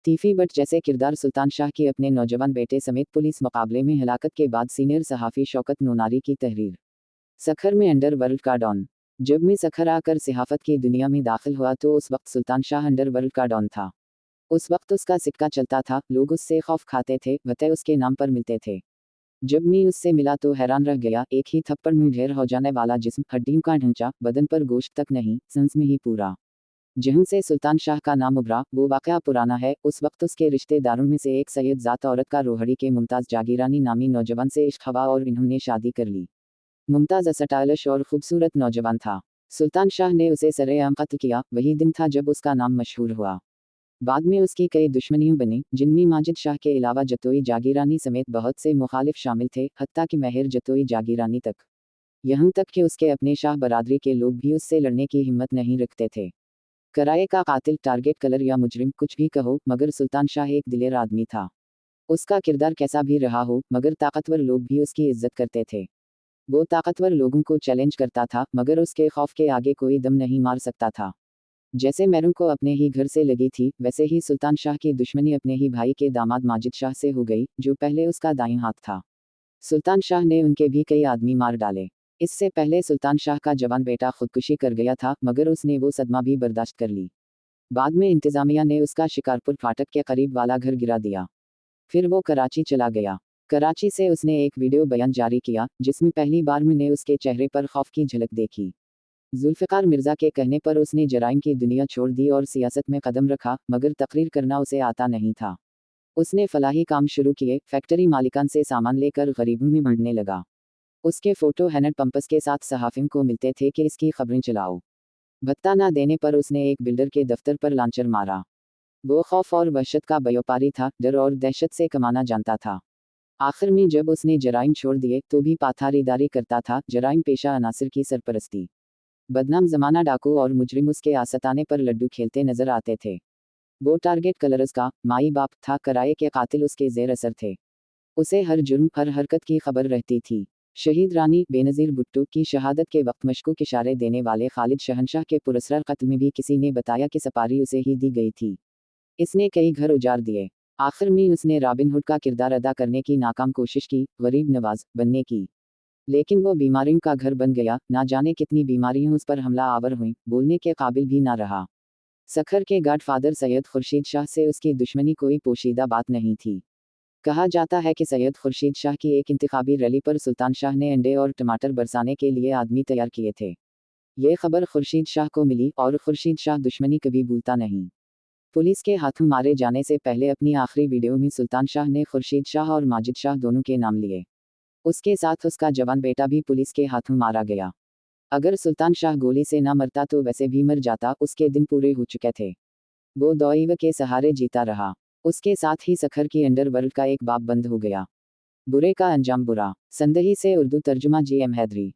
लतीफ़ी but जैसे किरदार सुल्तान शाह की अपने नौजवान बेटे समेत पुलिस मुकाबले में हलाकत के बाद सीनियर सहाफ़ी शौकत नूनारी की तहरीर। सखर में अंडरवर्ल्ड का डॉन। जब मैं सखर आकर सहाफ़त की दुनिया में दाखिल हुआ तो उस वक्त सुल्तान शाह अंडरवर्ल्ड का डॉन था। उस वक्त उसका सिक्का चलता था, लोग उससे खौफ खाते थे, वतः उसके नाम पर मिलते थे। जब मैं उससे मिला तो हैरान रह गया, एक ही थप्पड़ में ढेर हो जाने वाला जिस्म, हड्डियों का ढांचा, बदन पर गोश्त तक नहीं, सांस में ही पूरा। जहाँ से सुल्तान शाह का नाम उभरा वो वाक़या पुराना है। उस वक्त उसके रिश्तेदारों में से एक सैयद ज़ात औरत का रोहड़ी के मुमताज़ जागीरानी नामी नौजवान से इश्क हुआ और इन्होंने शादी कर ली। मुमताज़ स्टाइलिश और खूबसूरत नौजवान था। सुल्तान शाह ने उसे सरेआम कत्ल किया। वही दिन था जब उसका नाम मशहूर हुआ। बाद में उसकी कई दुश्मनियां बनी, जिनमें माजिद शाह के अलावा जतोई जागीरानी समेत बहुत से मुखालिफ शामिल थे, हत्ता कि महर जतोई जागीरानी तक। यहाँ तक कि उसके अपने शाह बरादरी के लोग भी उससे लड़ने की हिम्मत नहीं रखते थे। कराए का कातिल, टारगेट कलर या मुजरिम, कुछ भी कहो, मगर सुल्तान शाह एक दिलेर आदमी था। उसका किरदार कैसा भी रहा हो, मगर ताकतवर लोग भी उसकी इज्जत करते थे। वो ताकतवर लोगों को चैलेंज करता था, मगर उसके खौफ के आगे कोई दम नहीं मार सकता था। जैसे मैरों को अपने ही घर से लगी थी, वैसे ही सुल्तान शाह की दुश्मनी अपने ही भाई के दामाद माजिद शाह से हो गई, जो पहले उसका दाईं हाथ था। सुल्तान शाह ने उनके भी कई आदमी मार डाले। इससे पहले सुल्तान शाह का जवान बेटा खुदकुशी कर गया था, मगर उसने वो सदमा भी बर्दाश्त कर ली। बाद में इंतज़ामिया ने उसका शिकारपुर फाटक के करीब वाला घर गिरा दिया। फिर वो कराची चला गया। कराची से उसने एक वीडियो बयान जारी किया, जिसमें पहली बार मैंने उसके चेहरे पर खौफ की झलक देखी। जुल्फ़िकार मिर्ज़ा के कहने पर उसने जराइम की दुनिया छोड़ दी और सियासत में कदम रखा, मगर तकरीर करना उसे आता नहीं था। उसने फलाही काम शुरू किए, फैक्ट्री मालिकान से सामान लेकर गरीबों में बांटने लगा। उसके फोटो हैंड पंप्स के साथ सहाफ़ियों को मिलते थे कि इसकी खबरें चलाओ। भत्ता ना देने पर उसने एक बिल्डर के दफ्तर पर लांचर मारा। वो खौफ और वहशत का व्यापारी था, डर और दहशत से कमाना जानता था। आखिर में जब उसने जराइम छोड़ दिए तो भी पाथारीदारी करता था, जराइम पेशा अनासिर की सरपरस्ती। बदनाम जमाना डाकू और मुजरिम उसके आसताने पर लड्डू खेलते नजर आते थे। वो टारगेट कलर्स का माई बाप था, कराए के कातिल उसके जेर असर थे। उसे हर जुर्म, हर हरकत की खबर रहती थी। शहीद रानी बेनज़ीर भुट्टो की शहादत के वक्त मशकूक इशारे देने वाले खालिद शहनशाह के पुरस्कार कत्ल में भी किसी ने बताया कि सपारी उसे ही दी गई थी। इसने कई घर उजाड़ दिए। आखिर में उसने रॉबिन हुड का किरदार अदा करने की नाकाम कोशिश की, गरीब नवाज बनने की। लेकिन वो बीमारियों का घर बन गया, ना जाने कितनी बीमारियां उस पर हमला आवर हुईं, बोलने के काबिल भी ना रहा। सखर के गॉडफादर सैयद खुर्शीद शाह से उसकी दुश्मनी कोई पोशीदा बात नहीं थी। कहा जाता है कि सैयद खुर्शीद शाह की एक इंतखाबी रैली पर सुल्तान शाह ने अंडे और टमाटर बरसाने के लिए आदमी तैयार किए थे। ये खबर खुर्शीद शाह को मिली और खुर्शीद शाह दुश्मनी कभी भूलता नहीं। पुलिस के हाथों मारे जाने से पहले अपनी आखिरी वीडियो में सुल्तान शाह ने खुर्शीद शाह और माजिद शाह दोनों के नाम लिए। उसके साथ उसका जवान बेटा भी पुलिस के हाथों मारा गया। अगर सुल्तान शाह गोली से ना मरता तो वैसे भी मर जाता, उसके दिन पूरे हो चुके थे। वो दौईव के सहारे जीता रहा। उसके साथ ही सखर की अंडरवर्ल्ड का एक बाब बंद हो गया। बुरे का अंजाम बुरा। संदही से उर्दू तर्जुमा जी एम हैदरी।